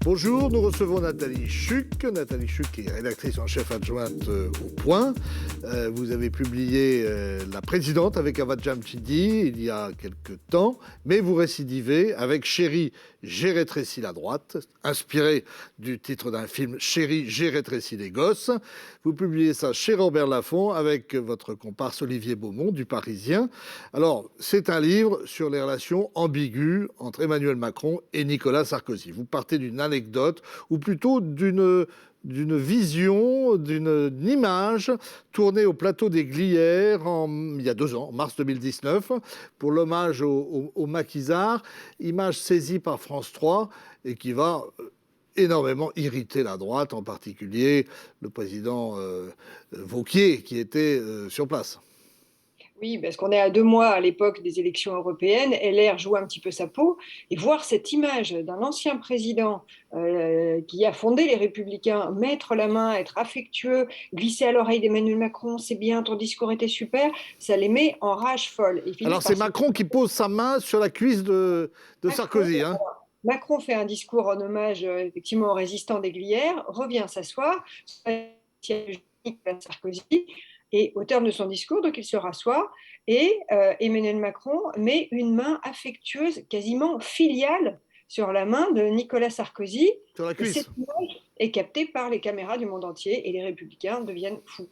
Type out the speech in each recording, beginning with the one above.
Bonjour, nous recevons Nathalie Chuc. Nathalie Chuc est rédactrice en chef adjointe au Point. Vous avez publié La Présidente avec Avad Jamshidi il y a quelque temps, mais vous récidivez avec Chérie, j'ai rétréci la droite, inspiré du titre d'un film Chérie, j'ai rétréci les gosses. Vous publiez ça chez Robert Laffont avec votre comparse Olivier Beaumont du Parisien. Alors, c'est un livre sur les relations ambiguës entre Emmanuel Macron et Nicolas Sarkozy. Vous partez d'une anecdote, ou plutôt d'une vision, d'une image tournée au plateau des Glières il y a 2 ans, en mars 2019, pour l'hommage au maquisard, image saisie par France 3 et qui va énormément irriter la droite, en particulier le président Wauquiez qui était sur place. Oui, parce qu'on est à 2 mois à l'époque des élections européennes, LR joue un petit peu sa peau, et voir cette image d'un ancien président qui a fondé les Républicains, mettre la main, être affectueux, glisser à l'oreille d'Emmanuel Macron, c'est bien, ton discours était super, ça les met en rage folle. Ils finissent Alors c'est par se... Macron qui pose sa main sur la cuisse de Macron, Sarkozy, hein. Macron fait un discours en hommage effectivement aux résistants des Glières, revient s'asseoir, Nicolas Sarkozy, et au terme de son discours, donc il se rassoit, et Emmanuel Macron met une main affectueuse, quasiment filiale, sur la main de Nicolas Sarkozy, Sur la et cette cuisse. image est captée par les caméras du monde entier, et les républicains deviennent fous.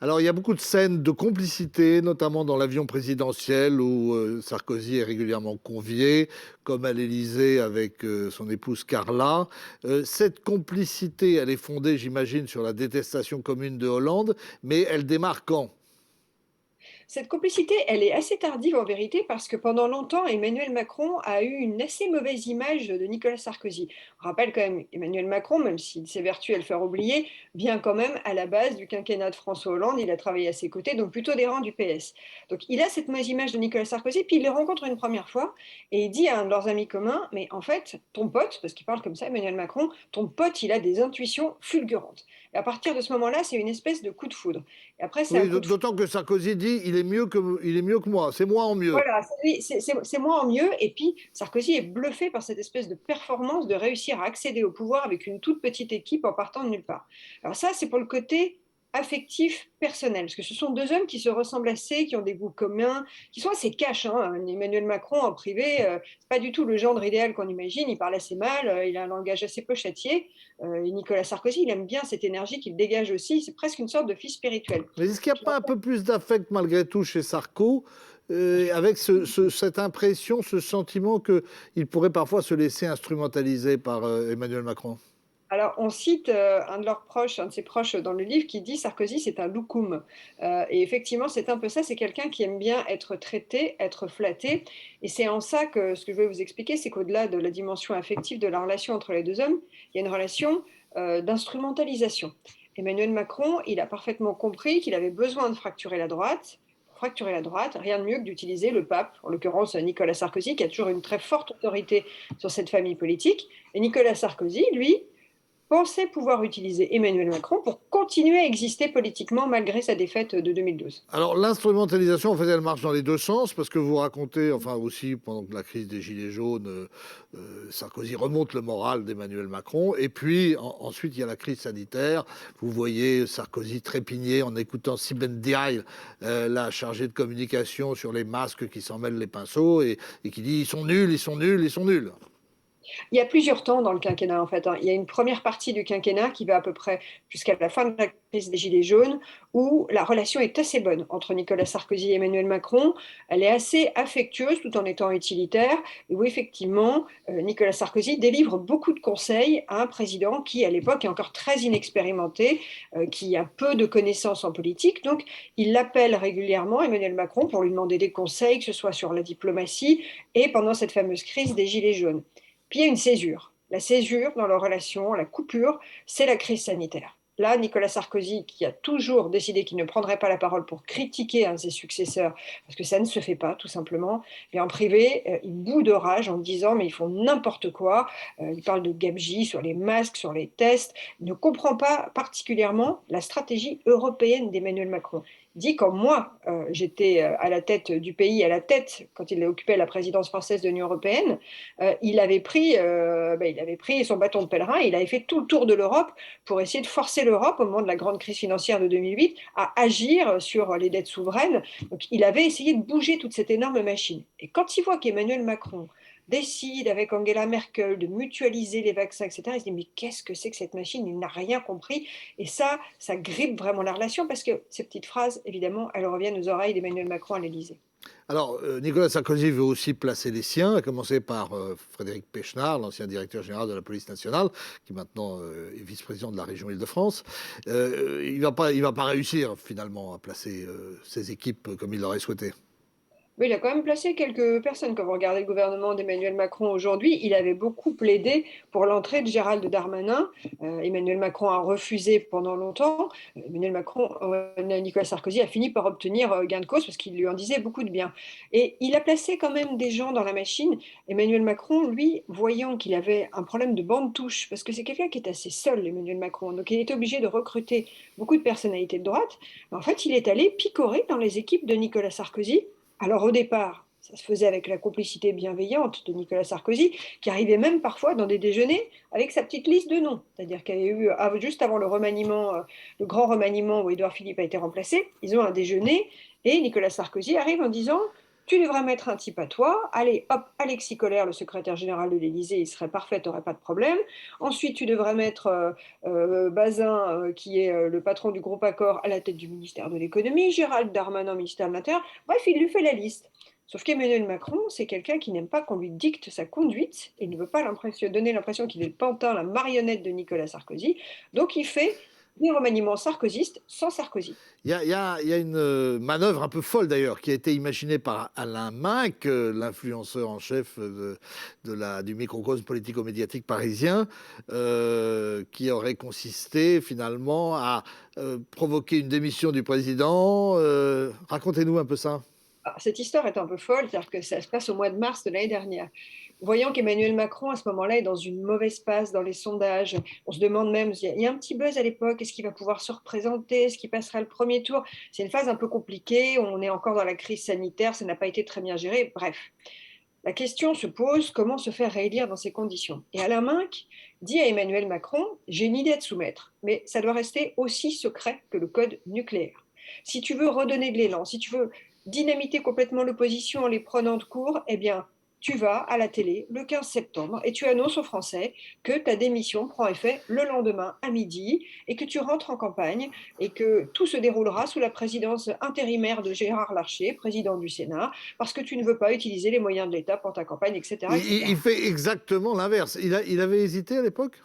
Alors, il y a beaucoup de scènes de complicité, notamment dans l'avion présidentiel où Sarkozy est régulièrement convié, comme à l'Élysée avec son épouse Carla. Cette complicité, elle est fondée, j'imagine, sur la détestation commune de Hollande, mais elle démarre quand? Cette complicité, elle est assez tardive en vérité parce que pendant longtemps, Emmanuel Macron a eu une assez mauvaise image de Nicolas Sarkozy. On rappelle quand même, Emmanuel Macron, même s'il s'évertue à le faire oublier, vient quand même à la base du quinquennat de François Hollande, il a travaillé à ses côtés, donc plutôt des rangs du PS. Donc il a cette mauvaise image de Nicolas Sarkozy, puis il le rencontre une première fois et il dit à un de leurs amis communs, mais en fait, ton pote, parce qu'il parle comme ça, Emmanuel Macron, ton pote, il a des intuitions fulgurantes. Et à partir de ce moment-là, c'est une espèce de coup de foudre. Et après, c'est un Oui, coup de foudre. d'autant que Sarkozy dit il est mieux que moi, c'est moi en mieux. Voilà, c'est moins en mieux. Et puis, Sarkozy est bluffé par cette espèce de performance de réussir à accéder au pouvoir avec une toute petite équipe en partant de nulle part. Alors ça, c'est pour le côté affectif, personnel, parce que ce sont 2 hommes qui se ressemblent assez, qui ont des goûts communs, qui sont assez cash, hein. Emmanuel Macron, en privé, c'est pas du tout le gendre idéal qu'on imagine, il parle assez mal, il a un langage assez pochatier. Et Nicolas Sarkozy, il aime bien cette énergie qu'il dégage aussi, c'est presque une sorte de fils spirituel. Mais est-ce qu'il n'y a pas un peu plus d'affect malgré tout chez Sarko, avec cette impression, ce sentiment qu'il pourrait parfois se laisser instrumentaliser par Emmanuel Macron? Alors, on cite un de leurs proches, un de ses proches dans le livre, qui dit Sarkozy, c'est un loukoum. Et effectivement, c'est un peu ça. C'est quelqu'un qui aime bien être traité, être flatté. Et c'est en ça que ce que je vais vous expliquer, c'est qu'au-delà de la dimension affective de la relation entre les 2 hommes, il y a une relation d'instrumentalisation. Emmanuel Macron, il a parfaitement compris qu'il avait besoin de fracturer la droite. Pour fracturer la droite, rien de mieux que d'utiliser le pape, en l'occurrence Nicolas Sarkozy, qui a toujours une très forte autorité sur cette famille politique. Et Nicolas Sarkozy, lui, pensait pouvoir utiliser Emmanuel Macron pour continuer à exister politiquement malgré sa défaite de 2012. Alors l'instrumentalisation, en fait, elle marche dans les deux sens, parce que vous racontez, enfin aussi pendant que la crise des Gilets jaunes, Sarkozy remonte le moral d'Emmanuel Macron, et puis ensuite il y a la crise sanitaire. Vous voyez Sarkozy trépigner en écoutant Sibeth Ndiaye, la chargée de communication, sur les masques qui s'en mêlent les pinceaux, et qui dit ils sont nuls, ils sont nuls, ils sont nuls. Il y a plusieurs temps dans le quinquennat, en fait, hein. Il y a une première partie du quinquennat qui va à peu près jusqu'à la fin de la crise des Gilets jaunes, où la relation est assez bonne entre Nicolas Sarkozy et Emmanuel Macron. Elle est assez affectueuse tout en étant utilitaire, et où effectivement, Nicolas Sarkozy délivre beaucoup de conseils à un président qui, à l'époque, est encore très inexpérimenté, qui a peu de connaissances en politique. Donc, il l'appelle régulièrement, Emmanuel Macron, pour lui demander des conseils, que ce soit sur la diplomatie et pendant cette fameuse crise des Gilets jaunes. Puis il y a une césure. La césure dans leur relation, la coupure, c'est la crise sanitaire. Là, Nicolas Sarkozy, qui a toujours décidé qu'il ne prendrait pas la parole pour critiquer un de ses successeurs, parce que ça ne se fait pas, tout simplement, et en privé, il bout de rage en disant mais ils font n'importe quoi. Il parle de gabegie sur les masques, sur les tests. Il ne comprend pas particulièrement la stratégie européenne d'Emmanuel Macron. dit quand moi, j'étais à la tête du pays, à la tête, quand il occupait la présidence française de l'Union européenne, il avait pris son bâton de pèlerin et il avait fait tout le tour de l'Europe pour essayer de forcer l'Europe, au moment de la grande crise financière de 2008, à agir sur les dettes souveraines. Donc il avait essayé de bouger toute cette énorme machine. Et quand il voit qu'Emmanuel Macron décide avec Angela Merkel de mutualiser les vaccins, etc., il se dit mais qu'est-ce que c'est que cette machine? Il n'a rien compris. Et ça grippe vraiment la relation parce que ces petites phrases, évidemment, elles reviennent aux oreilles d'Emmanuel Macron à l'Élysée. Alors, Nicolas Sarkozy veut aussi placer les siens, à commencer par Frédéric Pechnard, l'ancien directeur général de la police nationale, qui maintenant est vice-président de la région Île-de-France. Il va pas réussir finalement à placer ses équipes comme il l'aurait souhaité. Oui, il a quand même placé quelques personnes. Quand vous regardez le gouvernement d'Emmanuel Macron aujourd'hui, il avait beaucoup plaidé pour l'entrée de Gérald Darmanin. Emmanuel Macron a refusé pendant longtemps. Nicolas Sarkozy a fini par obtenir gain de cause parce qu'il lui en disait beaucoup de bien. Et il a placé quand même des gens dans la machine. Emmanuel Macron, lui, voyant qu'il avait un problème de bande touche, parce que c'est quelqu'un qui est assez seul, Emmanuel Macron, donc il est obligé de recruter beaucoup de personnalités de droite. En fait, il est allé picorer dans les équipes de Nicolas Sarkozy. Alors au départ, ça se faisait avec la complicité bienveillante de Nicolas Sarkozy, qui arrivait même parfois dans des déjeuners avec sa petite liste de noms. C'est-à-dire qu'il y a eu, juste avant le remaniement, le grand remaniement où Édouard Philippe a été remplacé, ils ont un déjeuner et Nicolas Sarkozy arrive en disant tu devrais mettre un type à toi. Allez, hop, Alexis Collère, le secrétaire général de l'Élysée, il serait parfait, tu n'aurais pas de problème. Ensuite, tu devrais mettre Bazin, qui est le patron du groupe Accor, à la tête du ministère de l'économie, Gérald Darmanin, ministère de l'Intérieur. Bref, il lui fait la liste. Sauf qu'Emmanuel Macron, c'est quelqu'un qui n'aime pas qu'on lui dicte sa conduite et ne veut pas donner l'impression qu'il est le pantin, la marionnette de Nicolas Sarkozy. Donc, il fait des remaniements sarkozystes sans Sarkozy. Il y a une manœuvre un peu folle d'ailleurs qui a été imaginée par Alain Minc, l'influenceur en chef du microcosme politico-médiatique parisien, qui aurait consisté finalement à provoquer une démission du président. Racontez-nous un peu ça. Alors, cette histoire est un peu folle, c'est-à-dire que ça se passe au mois de mars de l'année dernière. Voyant qu'Emmanuel Macron, à ce moment-là, est dans une mauvaise passe dans les sondages, on se demande même, il y a un petit buzz à l'époque, est-ce qu'il va pouvoir se représenter, est-ce qu'il passera le premier tour? C'est une phase un peu compliquée, on est encore dans la crise sanitaire, ça n'a pas été très bien géré, bref. La question se pose, comment se faire réélire dans ces conditions? Et Alain Minc dit à Emmanuel Macron, j'ai une idée à te soumettre, mais ça doit rester aussi secret que le code nucléaire. Si tu veux redonner de l'élan, si tu veux dynamiter complètement l'opposition en les prenant de court, eh bien, tu vas à la télé le 15 septembre et tu annonces aux Français que ta démission prend effet le lendemain à midi et que tu rentres en campagne et que tout se déroulera sous la présidence intérimaire de Gérard Larcher, président du Sénat, parce que tu ne veux pas utiliser les moyens de l'État pour ta campagne, etc., Il etc. fait exactement l'inverse. Il avait hésité à l'époque?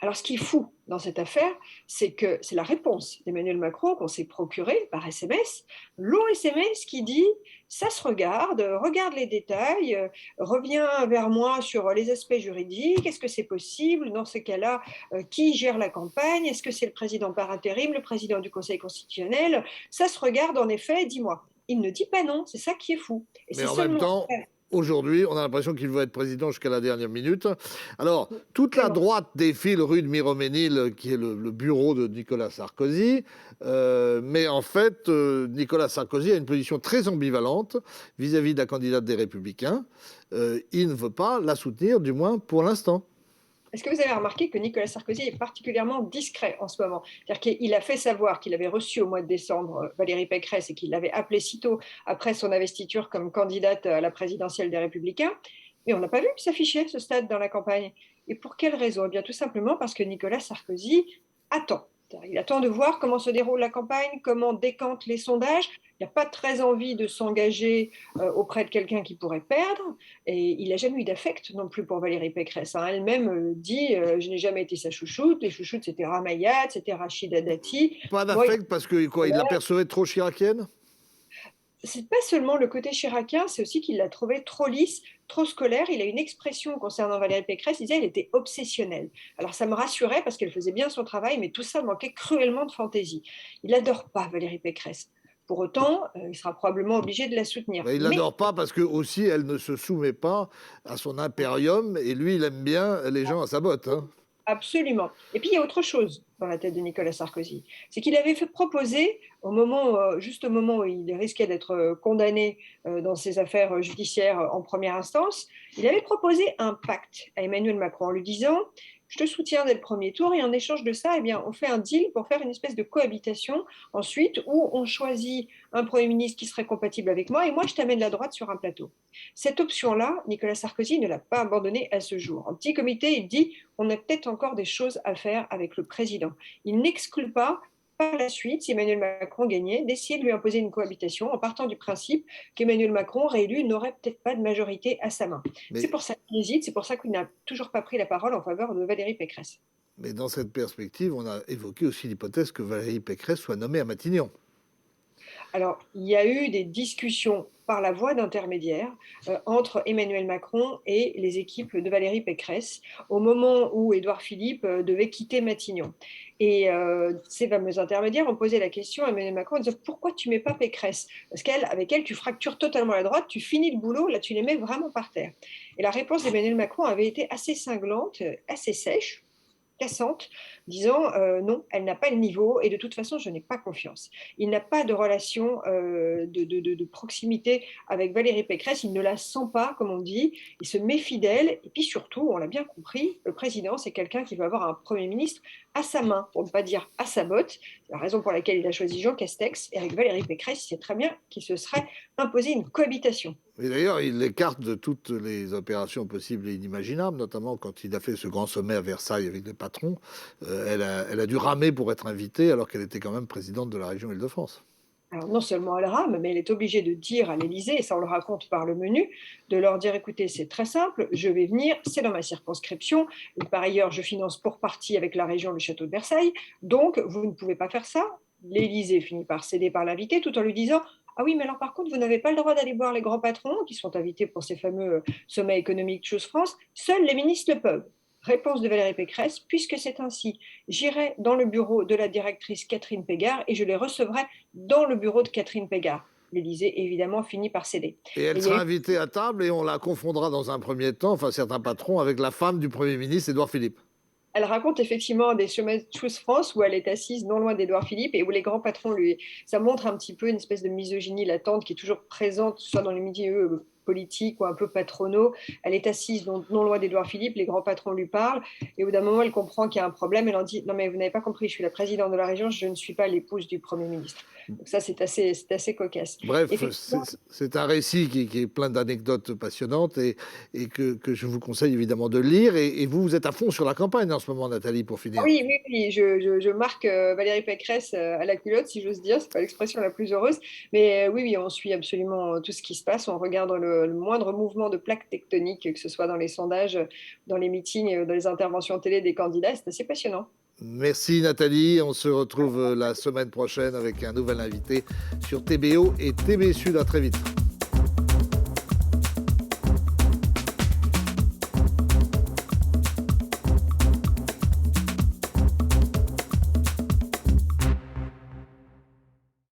Alors, ce qui est fou dans cette affaire, c'est que c'est la réponse d'Emmanuel Macron qu'on s'est procurée par SMS, long SMS qui dit ça se regarde, regarde les détails, reviens vers moi sur les aspects juridiques, est-ce que c'est possible? Dans ce cas-là, qui gère la campagne? Est-ce que c'est le président par intérim, le président du Conseil constitutionnel? Ça se regarde en effet, dis-moi. Il ne dit pas non, c'est ça qui est fou. Et Mais c'est en même seulement temps, aujourd'hui, on a l'impression qu'il veut être président jusqu'à la dernière minute. Alors, toute la après. droite défile rue de Miroménil, qui est le bureau de Nicolas Sarkozy. Mais en fait, Nicolas Sarkozy a une position très ambivalente vis-à-vis de la candidate des Républicains. Il ne veut pas la soutenir, du moins pour l'instant. Est-ce que vous avez remarqué que Nicolas Sarkozy est particulièrement discret en ce moment? C'est-à-dire qu'il a fait savoir qu'il avait reçu au mois de décembre Valérie Pécresse et qu'il l'avait appelée sitôt après son investiture comme candidate à la présidentielle des Républicains. Mais on n'a pas vu s'afficher ce stade dans la campagne. Et pour quelle raison? Eh bien, tout simplement parce que Nicolas Sarkozy attend. Il attend de voir comment se déroule la campagne, comment décantent les sondages. Il n'a pas très envie de s'engager auprès de quelqu'un qui pourrait perdre. Et il n'a jamais eu d'affect non plus pour Valérie Pécresse, hein. Elle-même dit je n'ai jamais été sa chouchoute. Les chouchoutes, c'était Ramayad, c'était Rachida Dati. Pas Moi, d'affect parce que quoi, il la percevait trop chiracienne? c'est pas seulement le côté chiracien, c'est aussi qu'il l'a trouvée trop lisse, trop scolaire. Il a une expression concernant Valérie Pécresse, il disait qu'elle était obsessionnelle. Alors ça me rassurait parce qu'elle faisait bien son travail, mais tout ça manquait cruellement de fantaisie. Il n'adore pas Valérie Pécresse. Pour autant, il sera probablement obligé de la soutenir. Mais il Mais l'adore pas parce que aussi elle ne se soumet pas à son impérium et lui il aime bien les gens à sa botte, hein. Absolument. Et puis il y a autre chose dans la tête de Nicolas Sarkozy. C'est qu'il avait fait proposer, juste au moment où il risquait d'être condamné dans ses affaires judiciaires en première instance, il avait proposé un pacte à Emmanuel Macron en lui disant: je te soutiens dès le premier tour et en échange de ça, eh bien, on fait un deal pour faire une espèce de cohabitation ensuite où on choisit un Premier ministre qui serait compatible avec moi et moi je t'amène la droite sur un plateau. Cette option-là, Nicolas Sarkozy ne l'a pas abandonnée à ce jour. En petit comité, il dit: on a peut-être encore des choses à faire avec le président. Il n'exclut pas, par la suite, si Emmanuel Macron gagnait, d'essayer de lui imposer une cohabitation en partant du principe qu'Emmanuel Macron, réélu, n'aurait peut-être pas de majorité à sa main. C'est Mais, pour ça qu'il hésite, c'est pour ça qu'il n'a toujours pas pris la parole en faveur de Valérie Pécresse. mais dans cette perspective, on a évoqué aussi l'hypothèse que Valérie Pécresse soit nommée à Matignon. Alors, il y a eu des discussions par la voie d'intermédiaire entre Emmanuel Macron et les équipes de Valérie Pécresse au moment où Édouard Philippe devait quitter Matignon. Et ces fameux intermédiaires ont posé la question à Emmanuel Macron en disant: pourquoi tu ne mets pas Pécresse? Parce qu'avec elle, tu fractures totalement la droite, tu finis le boulot, là tu les mets vraiment par terre. Et la réponse d'Emmanuel Macron avait été assez cinglante, assez sèche, cassante, disant non, elle n'a pas le niveau et de toute façon, je n'ai pas confiance. Il n'a pas de relation de proximité avec Valérie Pécresse, il ne la sent pas, comme on dit, il se méfie d'elle et puis surtout, on l'a bien compris, le président, c'est quelqu'un qui veut avoir un Premier ministre à sa main, pour ne pas dire à sa botte. C'est la raison pour laquelle il a choisi Jean Castex et avec Valérie Pécresse, il sait très bien qu'il se serait imposé une cohabitation. Et d'ailleurs, il l'écarte de toutes les opérations possibles et inimaginables, notamment quand il a fait ce grand sommet à Versailles avec les patrons. Elle a dû ramer pour être invitée alors qu'elle était quand même présidente de la région Île-de-France. Alors non seulement elle rame, mais elle est obligée de dire à l'Élysée, et ça on le raconte par le menu, de leur dire: écoutez, c'est très simple, je vais venir, c'est dans ma circonscription, et par ailleurs je finance pour partie avec la région le château de Versailles, donc vous ne pouvez pas faire ça. L'Élysée finit par céder par l'invité tout en lui disant: ah oui, mais alors par contre, vous n'avez pas le droit d'aller voir les grands patrons qui sont invités pour ces fameux sommets économiques Choose France, seuls les ministres le peuvent. Réponse de Valérie Pécresse: puisque c'est ainsi, j'irai dans le bureau de la directrice Catherine Pégard et je les recevrai dans le bureau de Catherine Pégard. L'Élysée, évidemment, finit par céder. Et elle sera invitée à table et on la confondra dans un premier temps, enfin certains patrons, avec la femme du Premier ministre, Édouard Philippe. Elle raconte effectivement des chemins de Choose France où elle est assise non loin d'Édouard Philippe et où les grands patrons lui. Ça montre un petit peu une espèce de misogynie latente qui est toujours présente, soit dans les milieux politiques ou un peu patronaux. Elle est assise non loin d'Édouard Philippe, les grands patrons lui parlent et au bout d'un moment, elle comprend qu'il y a un problème. Elle en dit: non, mais vous n'avez pas compris, je suis la présidente de la région, je ne suis pas l'épouse du Premier ministre. Donc, ça, c'est assez cocasse. Bref, c'est un récit qui est plein d'anecdotes passionnantes et que je vous conseille évidemment de lire. Et vous, vous êtes à fond sur la campagne en ce moment, Nathalie, pour finir. Oui, oui, oui, je marque Valérie Pécresse à la culotte, si j'ose dire. C'est pas l'expression la plus heureuse, mais oui, oui, on suit absolument tout ce qui se passe. On regarde le moindre mouvement de plaque tectonique, que ce soit dans les sondages, dans les meetings, dans les interventions télé des candidats. C'est assez passionnant. Merci Nathalie, on se retrouve la semaine prochaine avec un nouvel invité sur TBO et TB Sud. À très vite.